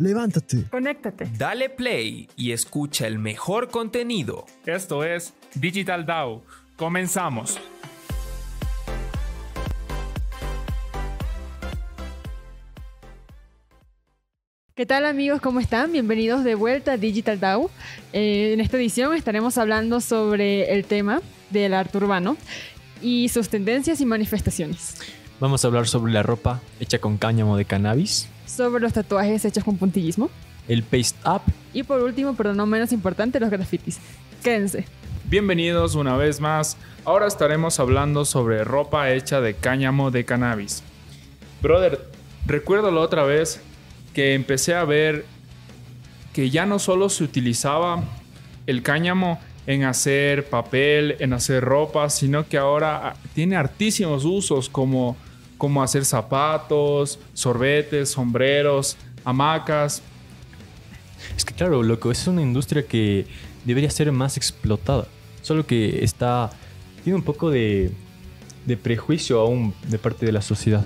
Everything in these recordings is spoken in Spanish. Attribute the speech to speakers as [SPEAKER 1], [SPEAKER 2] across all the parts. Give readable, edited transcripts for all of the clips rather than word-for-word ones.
[SPEAKER 1] Levántate.
[SPEAKER 2] Conéctate.
[SPEAKER 3] Dale play y escucha el mejor contenido.
[SPEAKER 4] Esto es Digital DAO. Comenzamos.
[SPEAKER 2] ¿Qué tal, amigos? ¿Cómo están? Bienvenidos de vuelta a Digital DAO. En esta edición estaremos hablando sobre el tema del arte urbano y sus tendencias y manifestaciones.
[SPEAKER 5] Vamos a hablar sobre la ropa hecha con cáñamo de cannabis,
[SPEAKER 2] Sobre los tatuajes hechos con puntillismo.
[SPEAKER 5] el paste up.
[SPEAKER 2] Y por último, pero no menos importante, los grafitis. Quédense.
[SPEAKER 4] Bienvenidos una vez más. Ahora estaremos hablando sobre ropa hecha de cáñamo de cannabis. Brother, recuerdo la otra vez que empecé a ver que ya no solo se utilizaba el cáñamo en hacer papel, en hacer ropa, sino que ahora tiene hartísimos usos como hacer zapatos, sorbetes, sombreros, hamacas.
[SPEAKER 5] Es que claro, loco, es una industria que debería ser más explotada. Solo que tiene un poco de prejuicio aún de parte de la sociedad.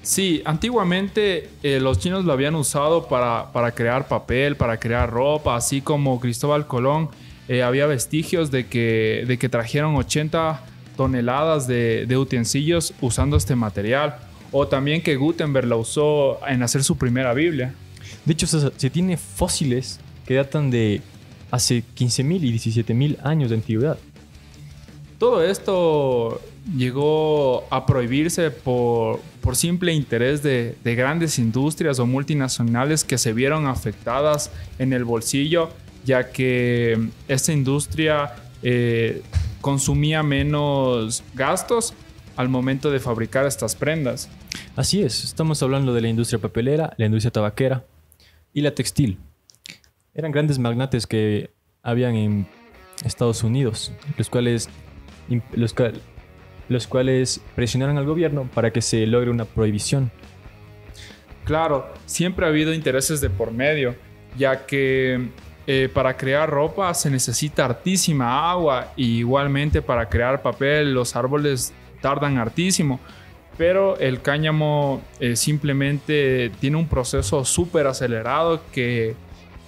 [SPEAKER 4] Sí, antiguamente los chinos lo habían usado para crear papel, para crear ropa, así como Cristóbal Colón había vestigios de que trajeron 80 toneladas de utensilios usando este material, o también que Gutenberg la usó en hacer su primera Biblia.
[SPEAKER 5] De hecho, se tiene fósiles que datan de hace 15.000 y 17.000 años de antigüedad.
[SPEAKER 4] Todo esto llegó a prohibirse por simple interés de grandes industrias o multinacionales que se vieron afectadas en el bolsillo, ya que esta industria consumía menos gastos al momento de fabricar estas prendas.
[SPEAKER 5] Así es, estamos hablando de la industria papelera, la industria tabaquera y la textil. Eran grandes magnates que habían en Estados Unidos, los cuales presionaron al gobierno para que se logre una prohibición.
[SPEAKER 4] Claro, siempre ha habido intereses de por medio, ya que para crear ropa se necesita hartísima agua, y igualmente para crear papel los árboles tardan hartísimo, pero el cáñamo simplemente tiene un proceso súper acelerado que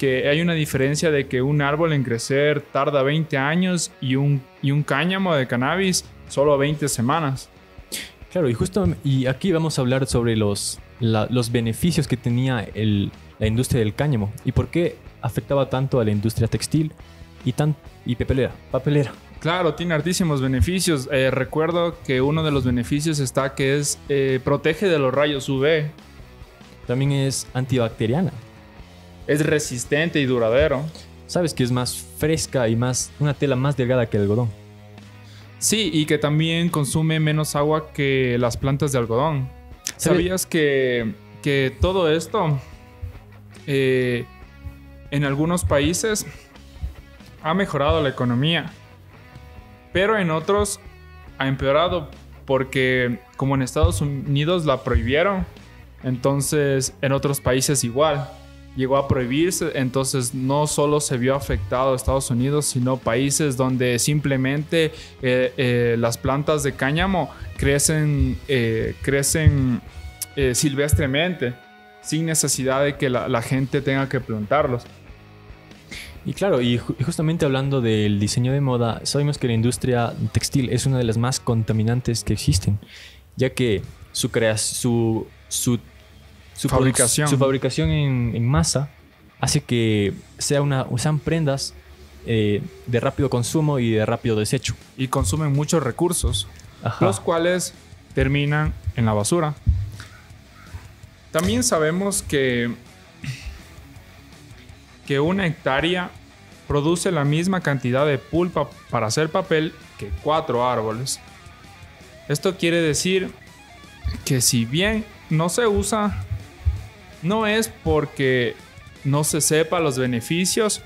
[SPEAKER 4] hay una diferencia de que un árbol en crecer tarda 20 años y un cáñamo de cannabis solo 20 semanas.
[SPEAKER 5] Claro, y aquí vamos a hablar sobre los beneficios que tenía la industria del cáñamo y por qué afectaba tanto a la industria textil y papelera.
[SPEAKER 4] Claro, tiene hartísimos beneficios. Recuerdo que uno de los beneficios está que protege de los rayos UV.
[SPEAKER 5] También es antibacteriana.
[SPEAKER 4] Es resistente y duradero.
[SPEAKER 5] Sabes que es más fresca y una tela más delgada que el algodón.
[SPEAKER 4] Sí, y que también consume menos agua que las plantas de algodón. ¿Sabías que todo esto en algunos países ha mejorado la economía, pero en otros ha empeorado? Porque como en Estados Unidos la prohibieron, entonces en otros países igual llegó a prohibirse. Entonces no solo se vio afectado a Estados Unidos, sino países donde simplemente las plantas de cáñamo crecen silvestremente, sin necesidad de que la gente tenga que plantarlos.
[SPEAKER 5] Y claro, y justamente hablando del diseño de moda, sabemos que la industria textil es una de las más contaminantes que existen, ya que su fabricación en masa hace que sean prendas de rápido consumo y de rápido desecho.
[SPEAKER 4] Y consumen muchos recursos,
[SPEAKER 5] Ajá.
[SPEAKER 4] los cuales terminan en la basura. También sabemos que una hectárea produce la misma cantidad de pulpa para hacer papel que 4 árboles. Esto quiere decir que si bien no se usa, no es porque no se sepa los beneficios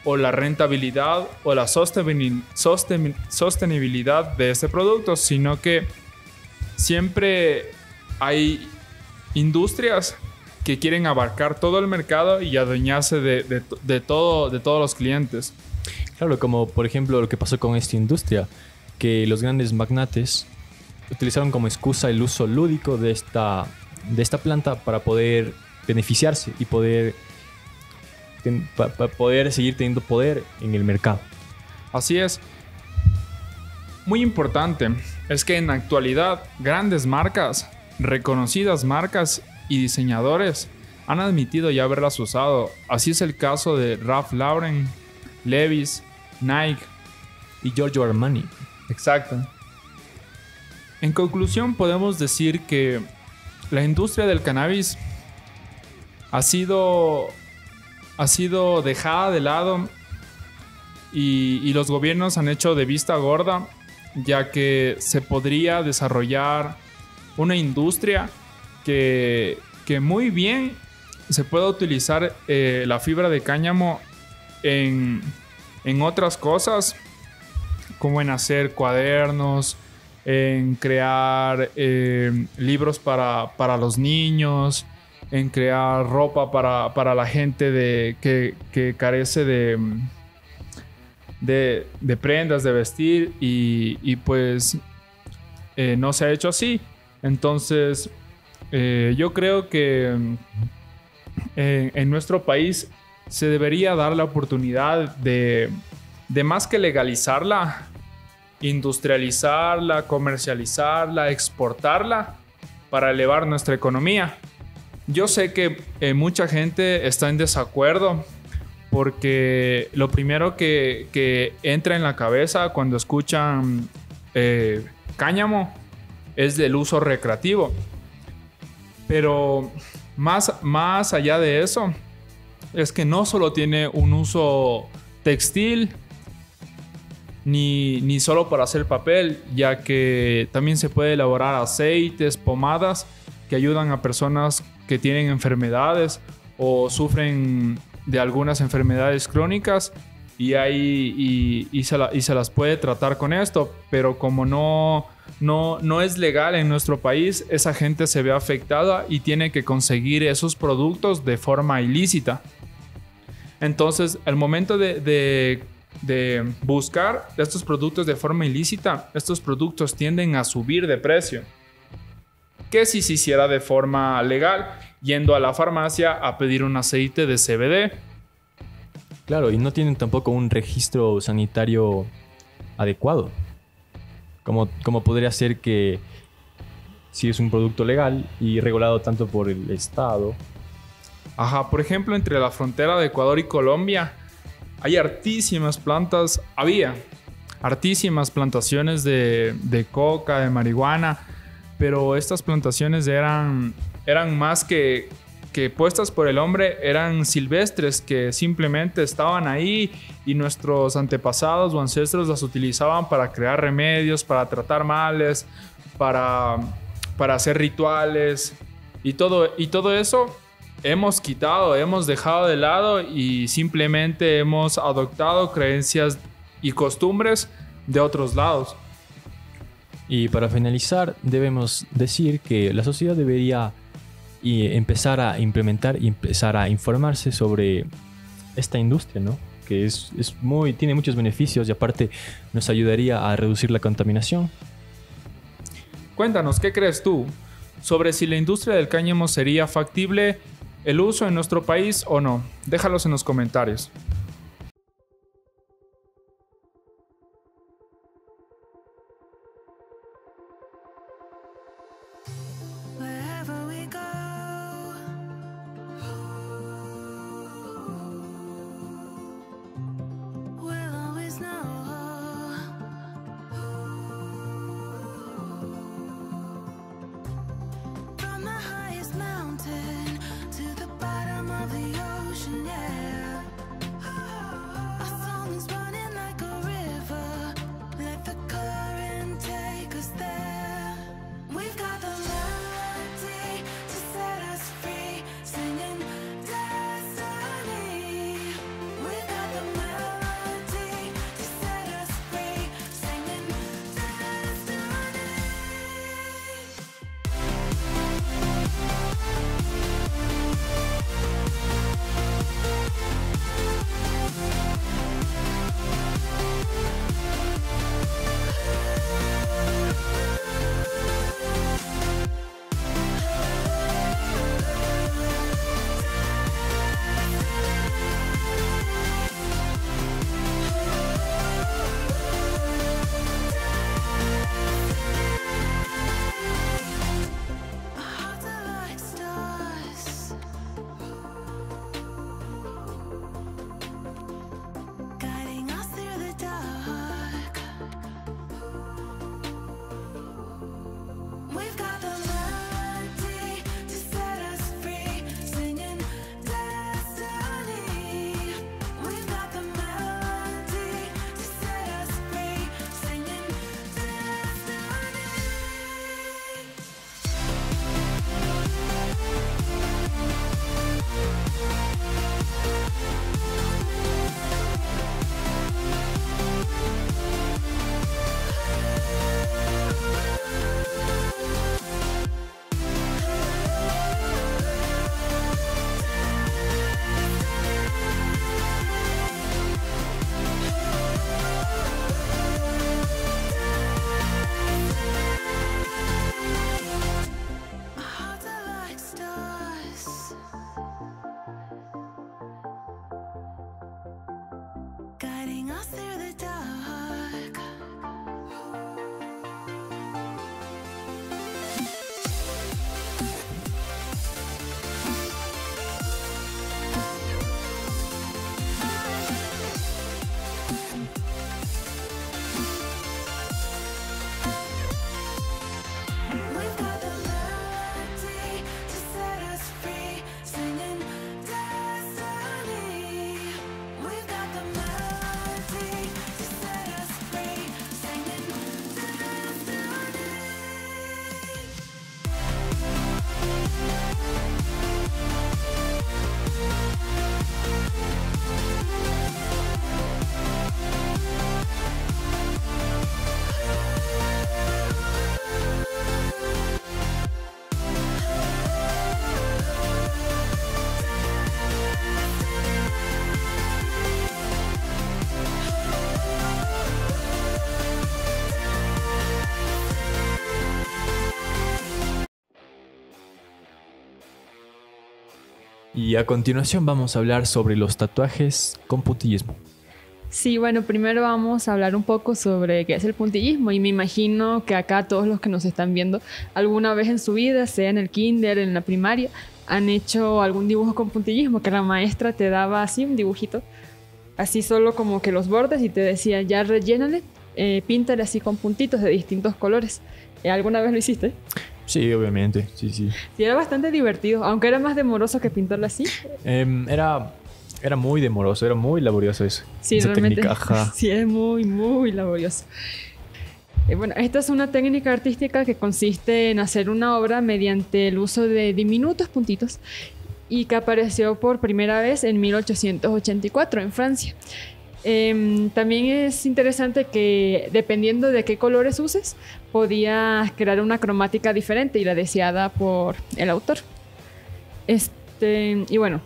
[SPEAKER 4] o la rentabilidad o la sostenibilidad de este producto, sino que siempre hay industrias que quieren abarcar todo el mercado y adueñarse de todos los clientes.
[SPEAKER 5] Claro, como por ejemplo lo que pasó con esta industria, que los grandes magnates utilizaron como excusa el uso lúdico de esta planta para poder beneficiarse y poder, poder seguir teniendo poder en el mercado.
[SPEAKER 4] Así es. Muy importante es que en la actualidad grandes marcas, reconocidas marcas y diseñadores han admitido ya haberlas usado. Así es el caso de Ralph Lauren, Levi's, Nike
[SPEAKER 5] Y Giorgio Armani.
[SPEAKER 4] Exacto. En conclusión, podemos decir que la industria del cannabis ha sido dejada de lado y los gobiernos han hecho de vista gorda, ya que se podría desarrollar una industria que muy bien se puede utilizar la fibra de cáñamo en otras cosas, como en hacer cuadernos, en crear libros para los niños, en crear ropa para la gente que carece de prendas de vestir y pues no se ha hecho así. Entonces yo creo que en nuestro país se debería dar la oportunidad de más que legalizarla, industrializarla, comercializarla, exportarla para elevar nuestra economía. Yo sé que mucha gente está en desacuerdo porque lo primero que entra en la cabeza cuando escuchan cáñamo es del uso recreativo. Pero más allá de eso, es que no solo tiene un uso textil, ni solo para hacer papel, ya que también se puede elaborar aceites, pomadas que ayudan a personas que tienen enfermedades o sufren de algunas enfermedades crónicas y se las puede tratar con esto, pero como no es legal en nuestro país, esa gente se ve afectada y tiene que conseguir esos productos de forma ilícita. Entonces, al momento de buscar estos productos de forma ilícita, estos productos tienden a subir de precio. Que si se hiciera de forma legal, yendo a la farmacia a pedir un aceite de CBD.
[SPEAKER 5] Claro, y no tienen tampoco un registro sanitario adecuado. Como podría ser que si es un producto legal y regulado tanto por el Estado.
[SPEAKER 4] Ajá, por ejemplo, entre la frontera de Ecuador y Colombia hay hartísimas plantaciones de coca, de marihuana, pero estas plantaciones eran más que puestas por el hombre, eran silvestres que simplemente estaban ahí y nuestros antepasados o ancestros las utilizaban para crear remedios, para tratar males, para hacer rituales y todo eso hemos dejado de lado y simplemente hemos adoptado creencias y costumbres de otros lados.
[SPEAKER 5] Y para finalizar, debemos decir que la sociedad debería empezar a implementar y empezar a informarse sobre esta industria, ¿no? Que tiene muchos beneficios y aparte nos ayudaría a reducir la contaminación.
[SPEAKER 4] Cuéntanos, ¿qué crees tú sobre si la industria del cáñamo sería factible el uso en nuestro país o no? Déjalos en los comentarios.
[SPEAKER 1] us through the dark. We've got the melody to set us free, singing destiny. We've got the melody to set us free, singing destiny.
[SPEAKER 5] Y a continuación vamos a hablar sobre los tatuajes con puntillismo.
[SPEAKER 2] Sí, bueno, primero vamos a hablar un poco sobre qué es el puntillismo y me imagino que acá todos los que nos están viendo alguna vez en su vida, sea en el kinder, en la primaria, han hecho algún dibujo con puntillismo, que la maestra te daba así un dibujito, así solo como que los bordes y te decía ya rellénale, píntale así con puntitos de distintos colores. ¿Alguna vez lo hiciste?
[SPEAKER 5] Sí, obviamente, sí.
[SPEAKER 2] Sí, era bastante divertido, aunque era más demoroso que pintarlo así.
[SPEAKER 5] Era muy demoroso, era muy laborioso eso.
[SPEAKER 2] Sí,
[SPEAKER 5] esa
[SPEAKER 2] realmente.
[SPEAKER 5] técnica, ajá.
[SPEAKER 2] Sí, es muy, muy laborioso. Bueno, esta es una técnica artística que consiste en hacer una obra mediante el uso de diminutos puntitos y que apareció por primera vez en 1884 en Francia. También es interesante que dependiendo de qué colores uses, podías crear una cromática diferente y la deseada por el autor. Y bueno,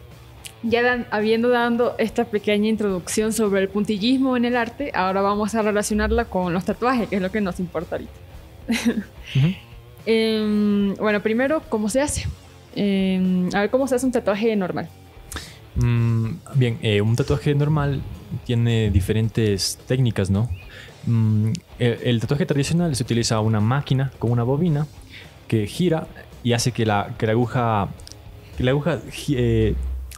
[SPEAKER 2] ya habiendo dado esta pequeña introducción sobre el puntillismo en el arte, ahora vamos a relacionarla con los tatuajes, que es lo que nos importa ahorita. Bueno, primero, ¿cómo se hace? A ver, ¿cómo se hace un tatuaje normal?
[SPEAKER 5] Bien, un tatuaje normal tiene diferentes técnicas, ¿no? El tatuaje tradicional se utiliza una máquina con una bobina que gira y hace que la aguja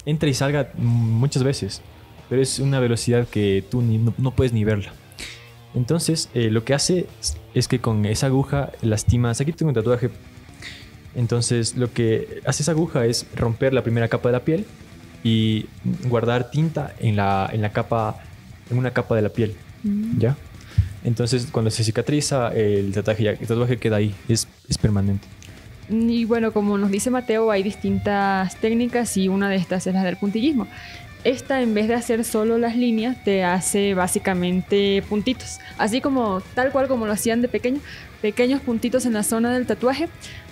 [SPEAKER 5] entre y salga muchas veces, pero es una velocidad que tú no puedes ni verla. Entonces, lo que hace es que con esa aguja lastimas. Aquí tengo un tatuaje. Entonces, lo que hace esa aguja es romper la primera capa de la piel y guardar tinta en una capa de la piel. ¿Ya? Entonces, cuando se cicatriza, el tatuaje queda ahí, es permanente.
[SPEAKER 2] Y bueno, como nos dice Mateo, hay distintas técnicas y una de estas es la del puntillismo. Esta, en vez de hacer solo las líneas, te hace básicamente puntitos. Así como, tal cual como lo hacían de pequeños puntitos en la zona del tatuaje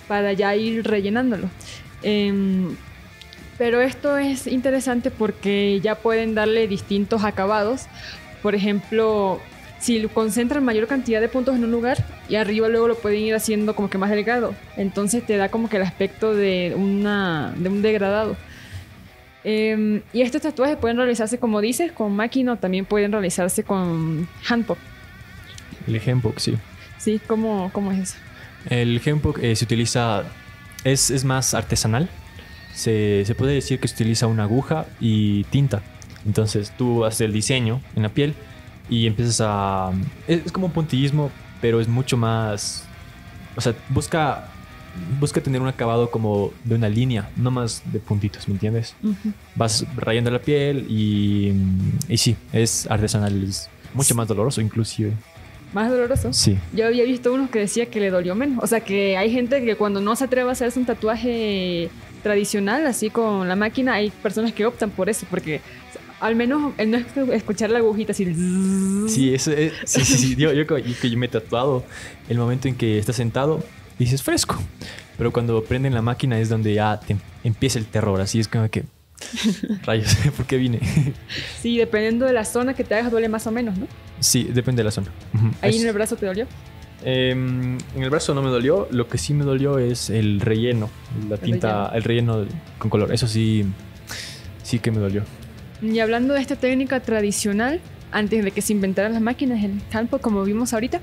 [SPEAKER 2] para ya ir rellenándolo. Pero esto es interesante porque ya pueden darle distintos acabados. Por ejemplo, si concentran mayor cantidad de puntos en un lugar y arriba luego lo pueden ir haciendo como que más delgado, entonces te da como que el aspecto de un degradado. Y estos tatuajes pueden realizarse, como dices, con máquina o también pueden realizarse con handpoke.
[SPEAKER 5] El handpoke, sí.
[SPEAKER 2] Sí, ¿cómo es eso?
[SPEAKER 5] El handpoke se utiliza, es más artesanal. Se puede decir que se utiliza una aguja y tinta. Entonces tú haces el diseño en la piel y empiezas a... Es como un puntillismo, pero es mucho más... O sea, busca tener un acabado como de una línea, no más de puntitos, ¿me entiendes? Vas rayando la piel y sí, es artesanal, es mucho más doloroso inclusive.
[SPEAKER 2] ¿Más doloroso?
[SPEAKER 5] Sí.
[SPEAKER 2] Yo había visto unos que decía que le dolió menos. O sea, que hay gente que cuando no se atreve a hacerse un tatuaje tradicional, así con la máquina, hay personas que optan por eso, porque al menos el no escuchar la agujita así.
[SPEAKER 5] Sí, eso es, sí. Yo me he tatuado, el momento en que estás sentado dices fresco, pero cuando prenden la máquina es donde ya te empieza el terror, así es como que rayos, ¿por qué vine?
[SPEAKER 2] Sí, dependiendo de la zona que te hagas duele más o menos, ¿no?
[SPEAKER 5] Sí, depende de la zona.
[SPEAKER 2] ¿Ahí en el brazo te dolió?
[SPEAKER 5] En el brazo no me dolió, lo que sí me dolió es el relleno, el relleno con color, eso sí que me dolió.
[SPEAKER 2] Y hablando de esta técnica tradicional, antes de que se inventaran las máquinas, el scalpel, como vimos ahorita.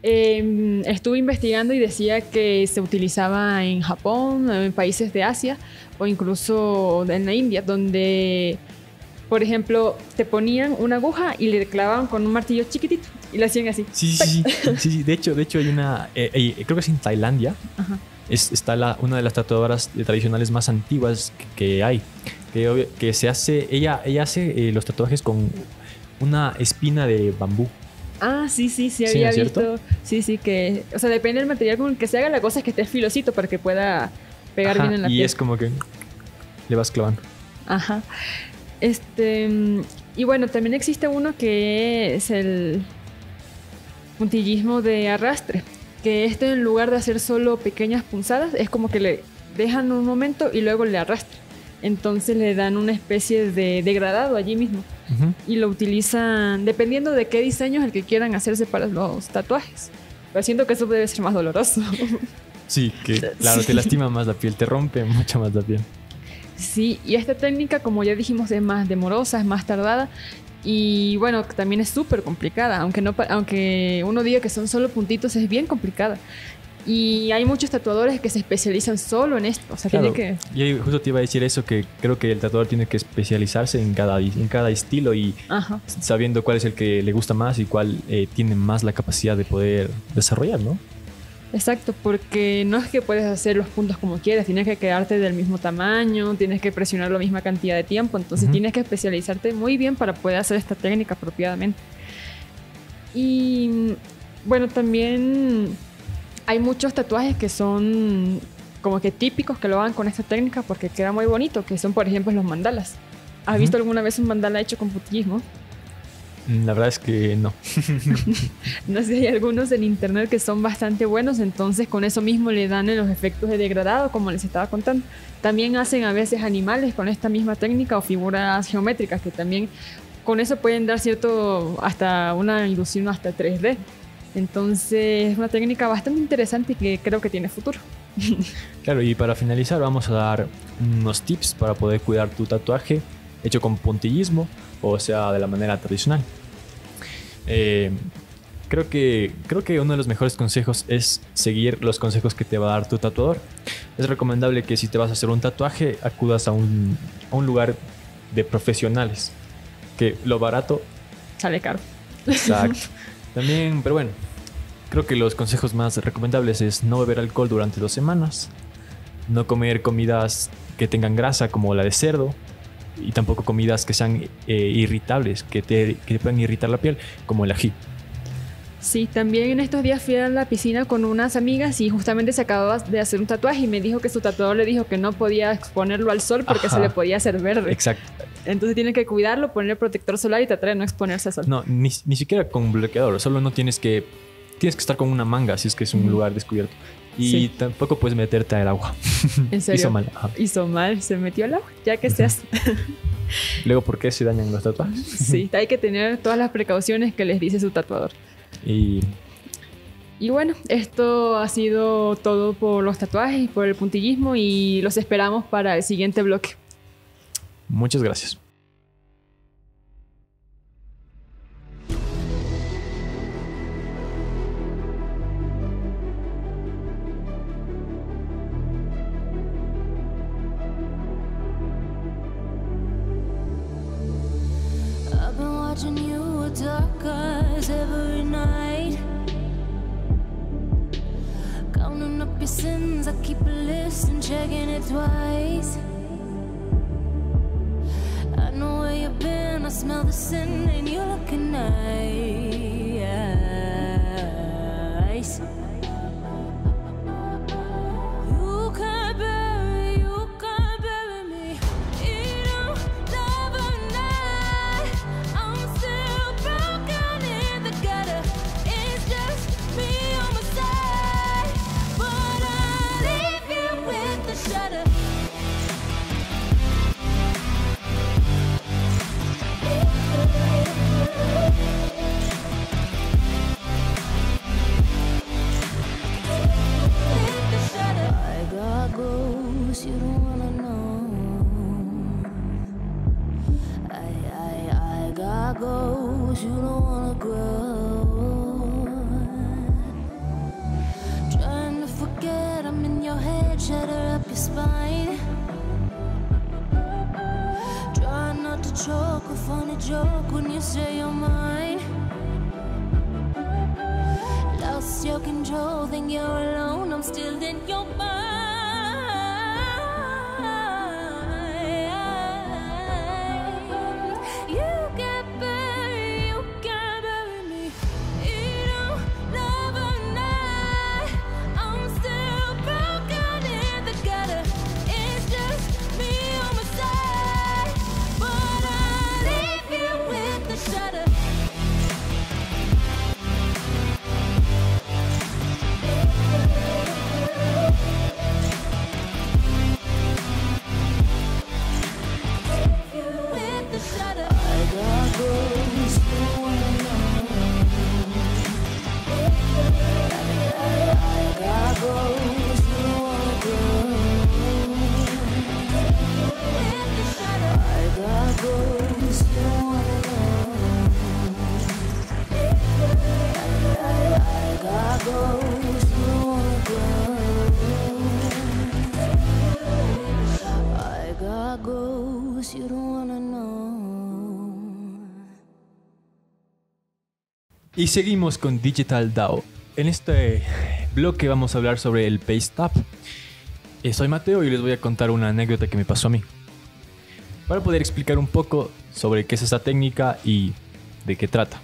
[SPEAKER 2] Estuve investigando y decía que se utilizaba en Japón, en países de Asia o incluso en la India, donde, por ejemplo, te ponían una aguja y le clavaban con un martillo chiquitito y le hacían así.
[SPEAKER 5] Sí. De hecho hay una, creo que es en Tailandia.
[SPEAKER 2] Ajá.
[SPEAKER 5] Está una de las tatuadoras tradicionales más antiguas que hay. Que se hace, ella hace los tatuajes con una espina de bambú.
[SPEAKER 2] Ah, sí,
[SPEAKER 5] Sí,
[SPEAKER 2] había
[SPEAKER 5] ¿no es cierto?
[SPEAKER 2] visto. Sí, que, o sea, depende del material con el que se haga, la cosa es que esté filosito para que pueda pegar
[SPEAKER 5] Ajá,
[SPEAKER 2] bien en la
[SPEAKER 5] y
[SPEAKER 2] piel.
[SPEAKER 5] es como que le vas clavando.
[SPEAKER 2] Ajá. Y bueno, también existe uno que es el puntillismo de arrastre, que en lugar de hacer solo pequeñas punzadas, es como que le dejan un momento y luego le arrastran. Entonces le dan una especie de degradado allí mismo
[SPEAKER 5] Ujú.
[SPEAKER 2] y lo utilizan dependiendo de qué diseño es el que quieran hacerse para los tatuajes. Pero siento que eso debe ser más doloroso.
[SPEAKER 5] Sí, que claro,
[SPEAKER 2] Sí.
[SPEAKER 5] te lastima más la piel, te rompe mucho más la piel.
[SPEAKER 2] Sí, y esta técnica, como ya dijimos, es más demorosa, es más tardada y bueno, también es súper complicada, aunque uno diga que son solo puntitos, es bien complicada. Y hay muchos tatuadores que se especializan solo en esto, o sea,
[SPEAKER 5] Claro,
[SPEAKER 2] tienen que...
[SPEAKER 5] y ahí justo te iba a decir eso, que creo que el tatuador tiene que especializarse en cada estilo y
[SPEAKER 2] Ajá.
[SPEAKER 5] sabiendo cuál es el que le gusta más y cuál tiene más la capacidad de poder desarrollar, ¿no?
[SPEAKER 2] Exacto, porque no es que puedes hacer los puntos como quieras, tienes que quedarte del mismo tamaño, tienes que presionar la misma cantidad de tiempo, entonces
[SPEAKER 5] Ujú.
[SPEAKER 2] tienes que especializarte muy bien para poder hacer esta técnica apropiadamente. Y bueno, también hay muchos tatuajes que son como que típicos que lo hagan con esta técnica porque queda muy bonito, que son por ejemplo los mandalas. ¿Has
[SPEAKER 5] Ujú.
[SPEAKER 2] visto alguna vez un mandala hecho con puntillismo?
[SPEAKER 5] La verdad es que no.
[SPEAKER 2] No sé, hay algunos en internet que son bastante buenos, entonces con eso mismo le dan los efectos de degradado, como les estaba contando. También hacen a veces animales con esta misma técnica o figuras geométricas que también con eso pueden dar hasta una ilusión hasta 3D. Entonces es una técnica bastante interesante y que creo que tiene futuro.
[SPEAKER 5] Claro, y para finalizar vamos a dar unos tips para poder cuidar tu tatuaje hecho con puntillismo, o sea, de la manera tradicional. Creo que uno de los mejores consejos es seguir los consejos que te va a dar tu tatuador. Es recomendable que si te vas a hacer un tatuaje, acudas a un lugar de profesionales, que lo barato.
[SPEAKER 2] Sale caro.
[SPEAKER 5] Exacto. También, pero bueno, creo que los consejos más recomendables es no beber alcohol durante 2 semanas, no comer comidas que tengan grasa como la de cerdo y tampoco comidas que sean irritables, que te puedan irritar la piel, como el ají.
[SPEAKER 2] Sí, también en estos días fui a la piscina con unas amigas y justamente se acababa de hacer un tatuaje y me dijo que su tatuador le dijo que no podía exponerlo al sol porque
[SPEAKER 5] Ajá.
[SPEAKER 2] se le podía hacer verde.
[SPEAKER 5] Exacto.
[SPEAKER 2] Entonces tiene que cuidarlo, ponerle protector solar y tratar de no exponerse al sol.
[SPEAKER 5] No, ni siquiera con bloqueador, solo no tienes que estar con una manga si es que es un
[SPEAKER 2] Ujú.
[SPEAKER 5] lugar descubierto. Y
[SPEAKER 2] Sí.
[SPEAKER 5] tampoco puedes meterte al agua.
[SPEAKER 2] ¿En serio?
[SPEAKER 5] Hizo mal. Ajá.
[SPEAKER 2] Hizo mal, se metió al agua, ya que se hace.
[SPEAKER 5] Luego, ¿por qué se dañan los tatuajes?
[SPEAKER 2] Sí, hay que tener todas las precauciones que les dice su tatuador.
[SPEAKER 5] Y
[SPEAKER 2] Y bueno, esto ha sido todo por los tatuajes y por el puntillismo y los esperamos para el siguiente bloque.
[SPEAKER 5] muchas gracias.
[SPEAKER 1] I've been watching you with dark eyes every night. Counting up your sins, I keep a list and checking it twice. I know where you've been, I smell the sin, and you're looking nice. You can't bury me. You don't never night. I'm still broken in the gutter. It's just me on my side, but I leave you with the shudder. With the shudder. I got ghosts you don't wanna know. I got ghosts goes, you don't wanna grow. Trying to forget, I'm in your head, shatter up your spine. Try not to choke, a funny joke when you say you're mine. Lost your control, think you're alone, I'm still in your mind. You can bury me. You don't love a night. I'm still broken in the gutter. It's just me on my side, but I leave you with the shudder. With the shudder. I got goals, you wanna know. I got goals, you wanna grow. With the shudder. I got goals, you wanna know. I got goals, you wanna grow. I got goals, you don't wanna know.
[SPEAKER 5] Y seguimos con Digital DAO. En este bloque vamos a hablar sobre el Paste Up. Soy Mateo y les voy a contar una anécdota que me pasó a mí, para poder explicar un poco sobre qué es esta técnica y de qué trata.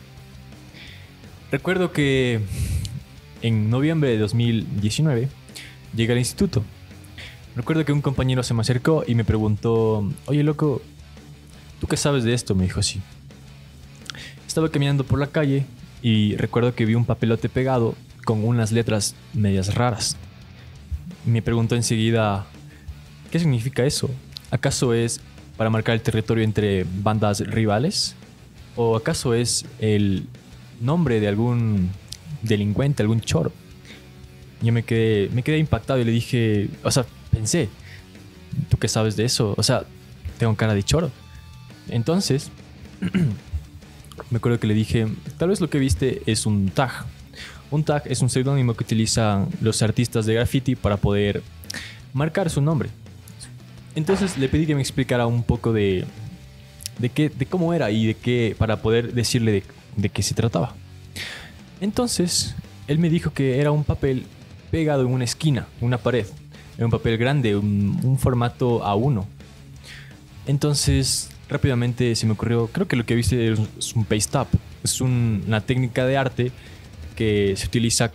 [SPEAKER 5] Recuerdo que en noviembre de 2019 llegué al instituto. Recuerdo que un compañero se me acercó y me preguntó: oye, loco, ¿tú qué sabes de esto? Me dijo así. Estaba caminando por la calle y recuerdo que vi un papelote pegado con unas letras medias raras. Me preguntó enseguida: ¿qué significa eso? ¿Acaso es para marcar el territorio entre bandas rivales? ¿O acaso es el nombre de algún delincuente, algún choro? Yo me quedé impactado y le dije, o sea, pensé, ¿tú qué sabes de eso? O sea, tengo cara de choro. Entonces, me acuerdo que le dije, tal vez lo que viste es un tag. Un tag es un seudónimo que utilizan los artistas de graffiti para poder marcar su nombre. Entonces le pedí que me explicara un poco de cómo era y de qué, para poder decirle de qué se trataba. Entonces, él me dijo que era un papel pegado en una esquina, una pared. Era un papel grande, un formato A1. Entonces, rápidamente se me ocurrió, creo que lo que viste es un paste up. Es una técnica de arte que se utiliza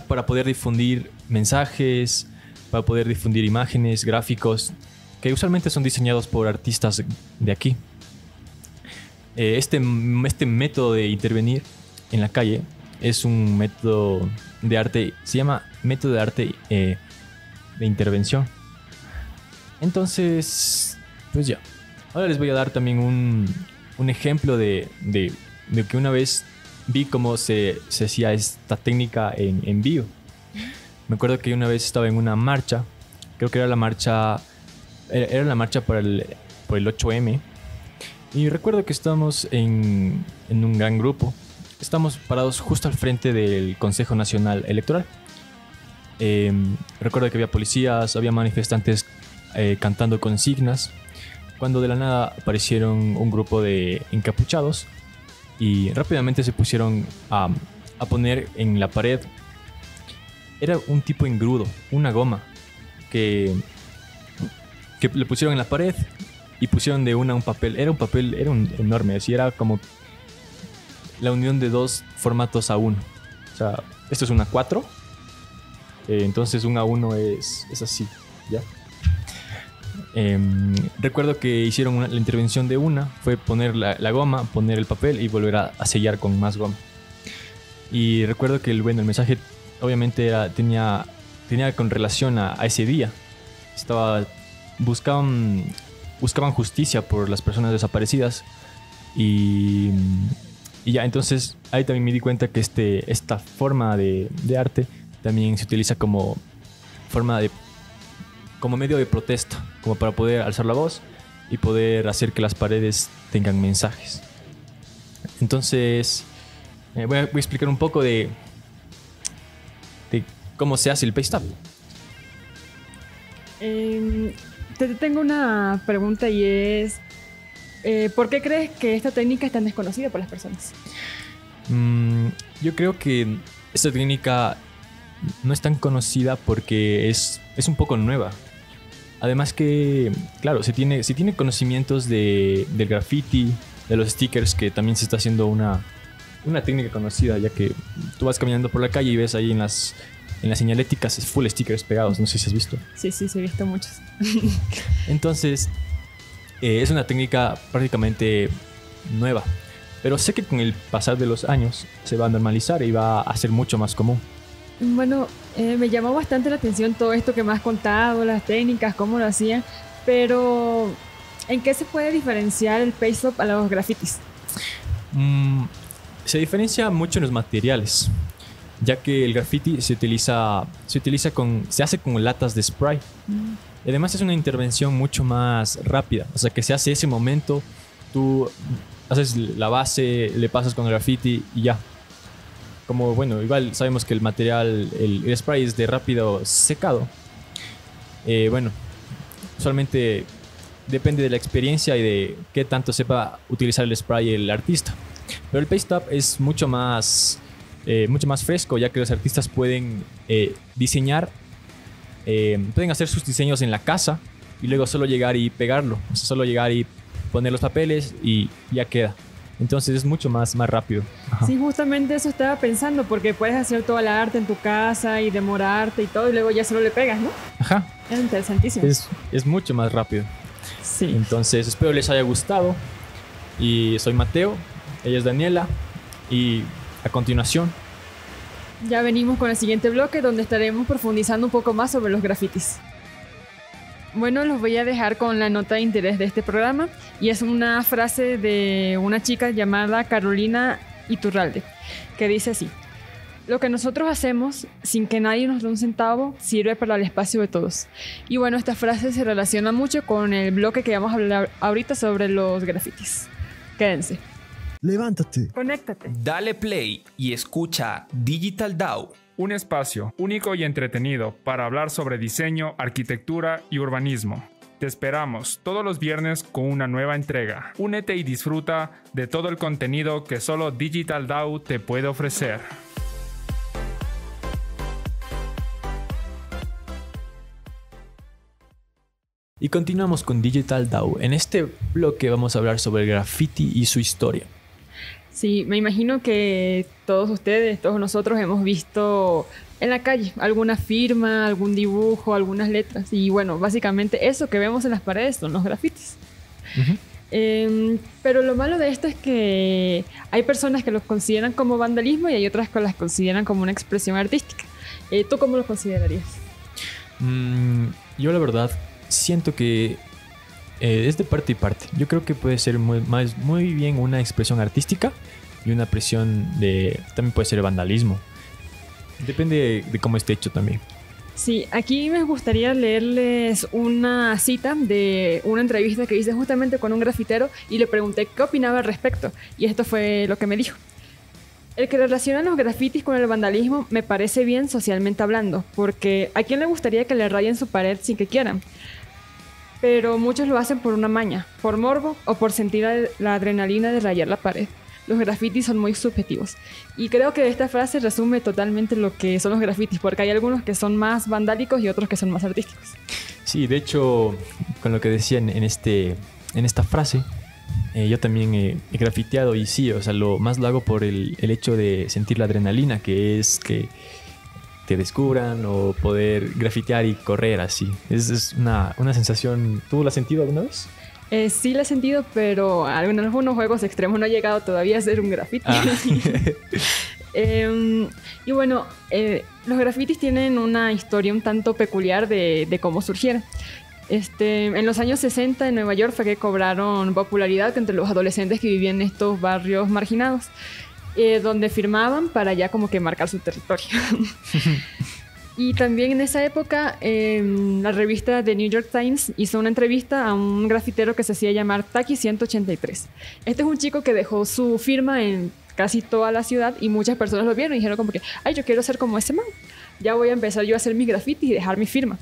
[SPEAKER 5] para poder difundir mensajes, para poder difundir imágenes, gráficos, que usualmente son diseñados por artistas de aquí. Este método de intervenir en la calle es un método de arte, se llama método de arte de intervención. Entonces, pues ya. Ahora les voy a dar también un ejemplo de que una vez vi cómo se hacía esta técnica en vivo. Me acuerdo que una vez estaba en una marcha, creo que era la marcha por el 8M. Y recuerdo que estábamos en un gran grupo. Estamos parados justo al frente del Consejo Nacional Electoral. Recuerdo que había policías, había manifestantes cantando consignas, cuando de la nada aparecieron un grupo de encapuchados y rápidamente se pusieron a poner en la pared. Era un tipo engrudo, una goma que le pusieron en la pared y pusieron de un papel. Era enorme, así era como la unión de dos formatos A1. O sea, esto es una 4, entonces un A1 es así, ¿ya? Recuerdo que hicieron la intervención de fue poner la goma, poner el papel y volver a sellar con más goma. Y recuerdo que el mensaje obviamente tenía con relación a ese día. Buscaban justicia por las personas desaparecidas y ya. Entonces ahí también me di cuenta que esta forma de arte también se utiliza como medio de protesta, como para poder alzar la voz y poder hacer que las paredes tengan mensajes. Entonces, voy a explicar un poco de cómo se hace el paste up.
[SPEAKER 2] Te tengo una pregunta y es, ¿por qué crees que esta técnica es tan desconocida por las personas?
[SPEAKER 5] Yo creo que esta técnica no es tan conocida porque es un poco nueva. Además que, claro, se tiene conocimientos del graffiti, de los stickers, que también se está haciendo una técnica conocida, ya que tú vas caminando por la calle y ves ahí en las señaléticas full stickers pegados, no sé si has visto.
[SPEAKER 2] Sí, he visto muchos.
[SPEAKER 5] Entonces, es una técnica prácticamente nueva, pero sé que con el pasar de los años se va a normalizar y va a ser mucho más común.
[SPEAKER 2] Bueno, me llamó bastante la atención todo esto que me has contado, las técnicas, cómo lo hacían, pero ¿en qué se puede diferenciar el paste up a los grafitis?
[SPEAKER 5] Se diferencia mucho en los materiales, ya que el graffiti se hace con latas de spray. Y además es una intervención mucho más rápida, o sea que se hace ese momento, tú haces la base, le pasas con el graffiti y ya. Como, bueno, igual sabemos que el material, el spray es de rápido secado. Bueno, solamente depende de la experiencia y de qué tanto sepa utilizar el spray el artista. Pero el paste up es mucho más fresco, ya que los artistas pueden diseñar, pueden hacer sus diseños en la casa y luego solo llegar y pegarlo. O sea, solo llegar y poner los papeles y ya queda. Entonces es mucho más rápido. Ajá.
[SPEAKER 2] Sí, justamente eso estaba pensando, porque puedes hacer toda la arte en tu casa y demorarte y todo, y luego ya solo le pegas, ¿no?
[SPEAKER 5] Ajá.
[SPEAKER 2] Es interesantísimo.
[SPEAKER 5] Es mucho más rápido.
[SPEAKER 2] Sí.
[SPEAKER 5] Entonces espero les haya gustado. Y soy Mateo, ella es Daniela. Y a continuación,
[SPEAKER 2] Ya venimos con el siguiente bloque, donde estaremos profundizando un poco más sobre los grafitis. Bueno, los voy a dejar con la nota de interés de este programa, y es una frase de una chica llamada Carolina Iturralde, que dice así: lo que nosotros hacemos sin que nadie nos dé un centavo sirve para el espacio de todos. Y bueno, esta frase se relaciona mucho con el bloque que vamos a hablar ahorita sobre los grafitis. Quédense.
[SPEAKER 6] Levántate.
[SPEAKER 2] Conéctate.
[SPEAKER 3] Dale play y escucha Digital DAO.
[SPEAKER 4] Un espacio único y entretenido para hablar sobre diseño, arquitectura y urbanismo. Te esperamos todos los viernes con una nueva entrega. Únete y disfruta de todo el contenido que solo Digital DAO te puede ofrecer.
[SPEAKER 5] y continuamos con Digital DAO. En este bloque vamos a hablar sobre el graffiti y su historia.
[SPEAKER 2] Sí, me imagino que todos ustedes, todos nosotros hemos visto en la calle alguna firma, algún dibujo, algunas letras. Y bueno, básicamente eso que vemos en las paredes son los grafitis. Pero lo malo de esto es que hay personas que los consideran como vandalismo y hay otras que las consideran como una expresión artística. ¿Tú cómo los considerarías?
[SPEAKER 5] Yo la verdad siento que es de parte y parte. Yo creo que puede ser muy bien una expresión artística y una expresión también puede ser vandalismo. Depende de cómo esté hecho también.
[SPEAKER 2] Sí, aquí me gustaría leerles una cita de una entrevista que hice justamente con un grafitero y le pregunté qué opinaba al respecto. Y esto fue lo que me dijo. El que relaciona los grafitis con el vandalismo me parece bien socialmente hablando, porque ¿a quién le gustaría que le rayen su pared sin que quieran? Pero muchos lo hacen por una maña, por morbo o por sentir la adrenalina de rayar la pared. Los grafitis son muy subjetivos. Y creo que esta frase resume totalmente lo que son los grafitis, porque hay algunos que son más vandálicos y otros que son más artísticos.
[SPEAKER 5] Sí, de hecho, con lo que decía en esta frase, yo también he grafiteado y sí, o sea, lo hago por el hecho de sentir la adrenalina, que es que te descubran o poder grafitear y correr así. Es una sensación... ¿Tú la has sentido alguna vez?
[SPEAKER 2] Sí la he sentido, pero en algunos juegos extremos no he llegado todavía a hacer un grafiti. Y bueno, los grafitis tienen una historia un tanto peculiar de cómo surgieron. En los años 60 en Nueva York fue que cobraron popularidad entre los adolescentes que vivían en estos barrios marginados, donde firmaban para ya como que marcar su territorio. Y también en esa época, la revista The New York Times hizo una entrevista a un grafitero que se hacía llamar Taki 183. Este es un chico que dejó su firma en casi toda la ciudad y muchas personas lo vieron y dijeron como que, ay, yo quiero ser como ese man. Ya voy a empezar yo a hacer mis grafitis y dejar mi firma.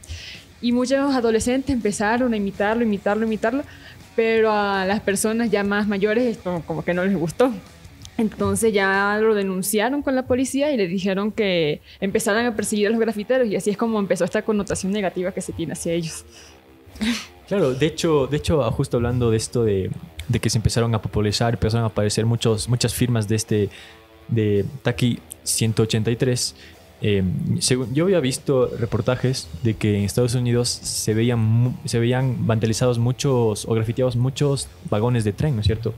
[SPEAKER 2] Y muchos adolescentes empezaron a imitarlo, pero a las personas ya más mayores esto como que no les gustó. Entonces ya lo denunciaron con la policía y le dijeron que empezaran a perseguir a los grafiteros y así es como empezó esta connotación negativa que se tiene hacia ellos.
[SPEAKER 5] Claro, de hecho, justo hablando de esto de que se empezaron a popularizar, empezaron a aparecer muchas firmas de Taki 183. Yo había visto reportajes de que en Estados Unidos se veían vandalizados muchos o grafiteados muchos vagones de tren, ¿no es cierto?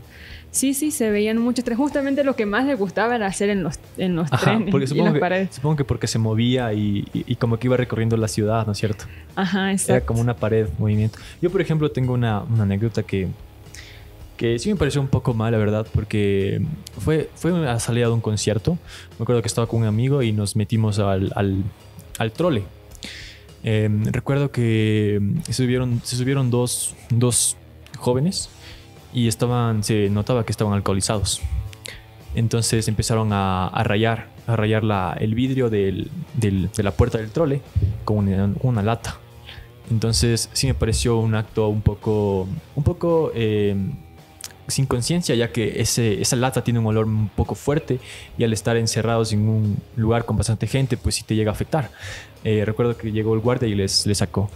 [SPEAKER 2] Sí, se veían muchos trenes. Justamente lo que más les gustaba era hacer en los trenes
[SPEAKER 5] porque
[SPEAKER 2] y en las paredes.
[SPEAKER 5] Supongo que porque se movía y como que iba recorriendo la ciudad, ¿no es cierto?
[SPEAKER 2] Ajá, exacto.
[SPEAKER 5] Era como una pared, movimiento. Yo, por ejemplo, tengo una anécdota que sí me pareció un poco mal, la verdad, porque fue una salida de un concierto. Me acuerdo que estaba con un amigo y nos metimos al trole. Recuerdo que se subieron dos jóvenes y se notaba que estaban alcoholizados. Entonces empezaron a rayar el vidrio de la puerta del trole con una lata. Entonces sí me pareció un acto un poco sin conciencia, ya que esa lata tiene un olor un poco fuerte y al estar encerrados en un lugar con bastante gente, pues sí te llega a afectar. Recuerdo que llegó el guardia y les sacó.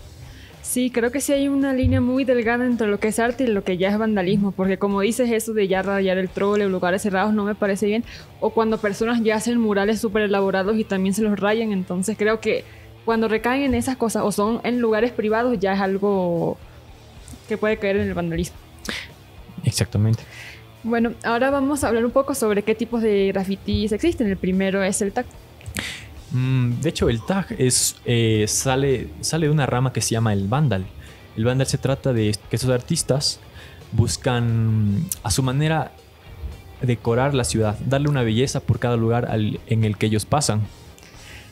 [SPEAKER 2] Sí, creo que sí hay una línea muy delgada entre lo que es arte y lo que ya es vandalismo, porque como dices, eso de ya rayar el trole o lugares cerrados no me parece bien, o cuando personas ya hacen murales súper elaborados y también se los rayan, entonces creo que cuando recaen en esas cosas o son en lugares privados ya es algo que puede caer en el vandalismo.
[SPEAKER 5] Exactamente.
[SPEAKER 2] Bueno, ahora vamos a hablar un poco sobre qué tipos de grafitis existen. El primero es el tag.
[SPEAKER 5] De hecho, el tag sale de una rama que se llama el vandal. El vandal se trata de que esos artistas buscan a su manera decorar la ciudad, darle una belleza por cada lugar en el que ellos pasan.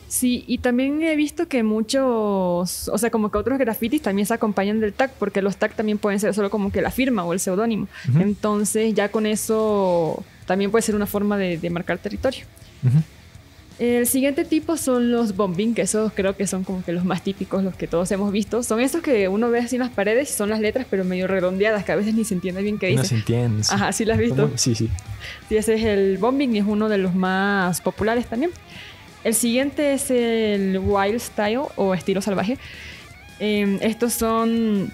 [SPEAKER 2] Sí, y también he visto que muchos, o sea, como que otros grafitis también se acompañan del tag, porque los tag también pueden ser solo como que la firma o el seudónimo.
[SPEAKER 5] Uh-huh.
[SPEAKER 2] Entonces ya con eso también puede ser una forma de marcar territorio.
[SPEAKER 5] Uh-huh.
[SPEAKER 2] El siguiente tipo son los bombing, que esos creo que son como que los más típicos, los que todos hemos visto. Son esos que uno ve así en las paredes y son las letras, pero medio redondeadas, que a veces ni se entiende bien qué dice.
[SPEAKER 5] No se entiende. Sí.
[SPEAKER 2] Ajá, ¿sí las has visto?
[SPEAKER 5] Sí.
[SPEAKER 2] Sí, ese es el bombing y es uno de los más populares también. El siguiente es el wild style o estilo salvaje. Estos son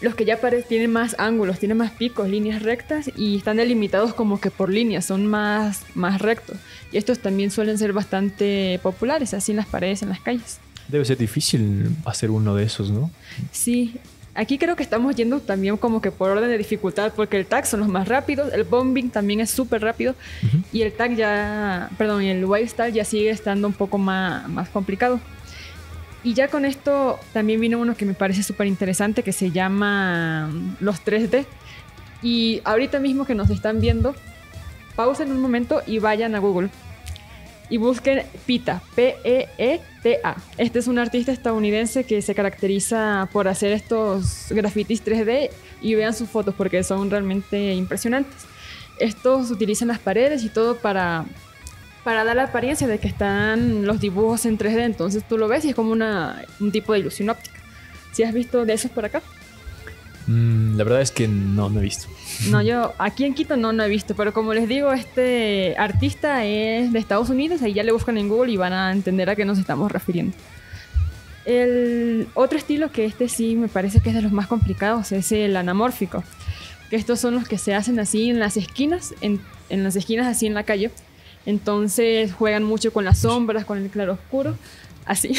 [SPEAKER 2] los que ya tienen más ángulos, tienen más picos, líneas rectas y están delimitados como que por líneas, son más rectos. Y estos también suelen ser bastante populares, así en las paredes, en las calles.
[SPEAKER 5] Debe ser difícil hacer uno de esos, ¿no?
[SPEAKER 2] Sí. Aquí creo que estamos yendo también como que por orden de dificultad, porque el tag son los más rápidos, el bombing también es súper rápido, uh-huh. Y el tag el wild style ya sigue estando un poco más complicado. Y ya con esto también vino uno que me parece súper interesante, que se llama los 3D. Y ahorita mismo que nos están viendo, pausen un momento y vayan a Google. Y busquen PETA, P-E-E-T-A. Este es un artista estadounidense que se caracteriza por hacer estos grafitis 3D y vean sus fotos porque son realmente impresionantes. Estos utilizan las paredes y todo para dar la apariencia de que están los dibujos en 3D. Entonces tú lo ves y es como un tipo de ilusión óptica. ¿Sí has visto de esos por acá?
[SPEAKER 5] La verdad es que no he visto.
[SPEAKER 2] No, yo aquí en Quito no he visto, pero como les digo, este artista es de Estados Unidos, ahí ya le buscan en Google y van a entender a qué nos estamos refiriendo. El otro estilo que sí me parece que es de los más complicados es el anamórfico, que estos son los que se hacen así en las esquinas, en las esquinas así en la calle. Entonces juegan mucho con las sombras, con el claroscuro, así.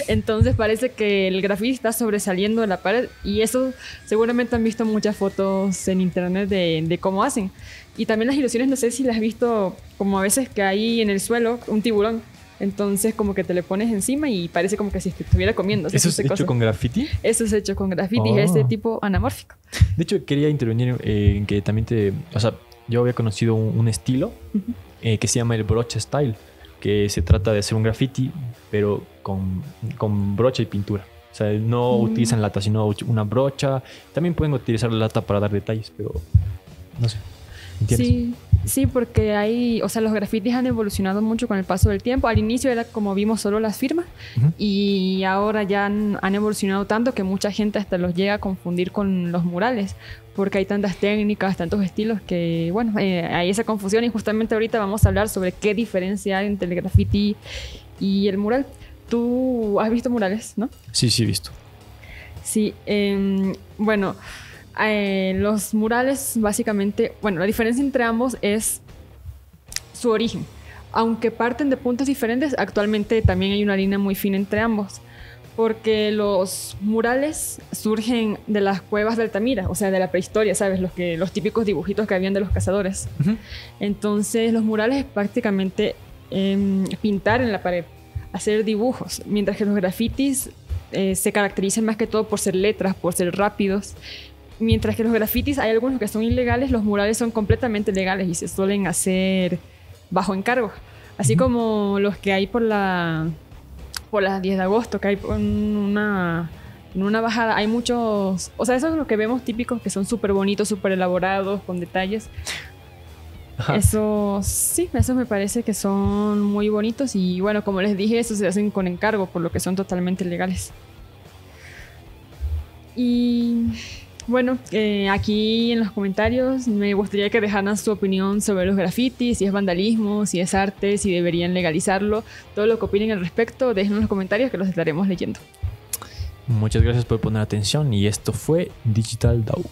[SPEAKER 2] Entonces parece que el grafiti está sobresaliendo de la pared y eso seguramente han visto muchas fotos en internet de cómo hacen. Y también las ilusiones, no sé si las has visto como a veces que hay en el suelo un tiburón. Entonces como que te le pones encima y parece como que si te estuviera comiendo.
[SPEAKER 5] ¿Eso es hecho con grafiti?
[SPEAKER 2] Eso es hecho con grafiti, es este tipo anamórfico.
[SPEAKER 5] De hecho quería intervenir en que también yo había conocido un estilo, uh-huh, que se llama el broche style que se trata de hacer un graffiti, pero con brocha y pintura. O sea, no utilizan lata, sino una brocha. También pueden utilizar la lata para dar detalles, pero no sé. ¿Entiendes?
[SPEAKER 2] Sí, sí, porque hay, o sea, los grafitis han evolucionado mucho con el paso del tiempo. Al inicio era como vimos solo las firmas y ahora ya han evolucionado tanto que mucha gente hasta los llega a confundir con los murales, porque hay tantas técnicas, tantos estilos que, bueno, hay esa confusión y justamente ahorita vamos a hablar sobre qué diferencia hay entre el graffiti y el mural. Tú has visto murales, ¿no?
[SPEAKER 5] Sí, sí, he visto.
[SPEAKER 2] Sí, bueno, los murales básicamente, bueno, la diferencia entre ambos es su origen. Aunque parten de puntos diferentes, actualmente también hay una línea muy fina entre ambos. Porque los murales surgen de las cuevas de Altamira, o sea, de la prehistoria, ¿sabes? Los típicos dibujitos que habían de los cazadores. Entonces, los murales es prácticamente pintar en la pared, hacer dibujos, mientras que los grafitis se caracterizan más que todo por ser letras, por ser rápidos. Mientras que los grafitis hay algunos que son ilegales, los murales son completamente legales y se suelen hacer bajo encargo. Así como los que hay por la 10 de agosto, que hay en una bajada, hay muchos... O sea, esos son los que vemos típicos que son súper bonitos, súper elaborados, con detalles. Esos, sí, esos me parece que son muy bonitos y bueno, como les dije, esos se hacen con encargo, por lo que son totalmente legales. Y... bueno, aquí en los comentarios me gustaría que dejaran su opinión sobre los grafitis, si es vandalismo, si es arte, si deberían legalizarlo. Todo lo que opinen al respecto, déjenlo en los comentarios que los estaremos leyendo.
[SPEAKER 5] Muchas gracias por poner atención y esto fue Digital DAO.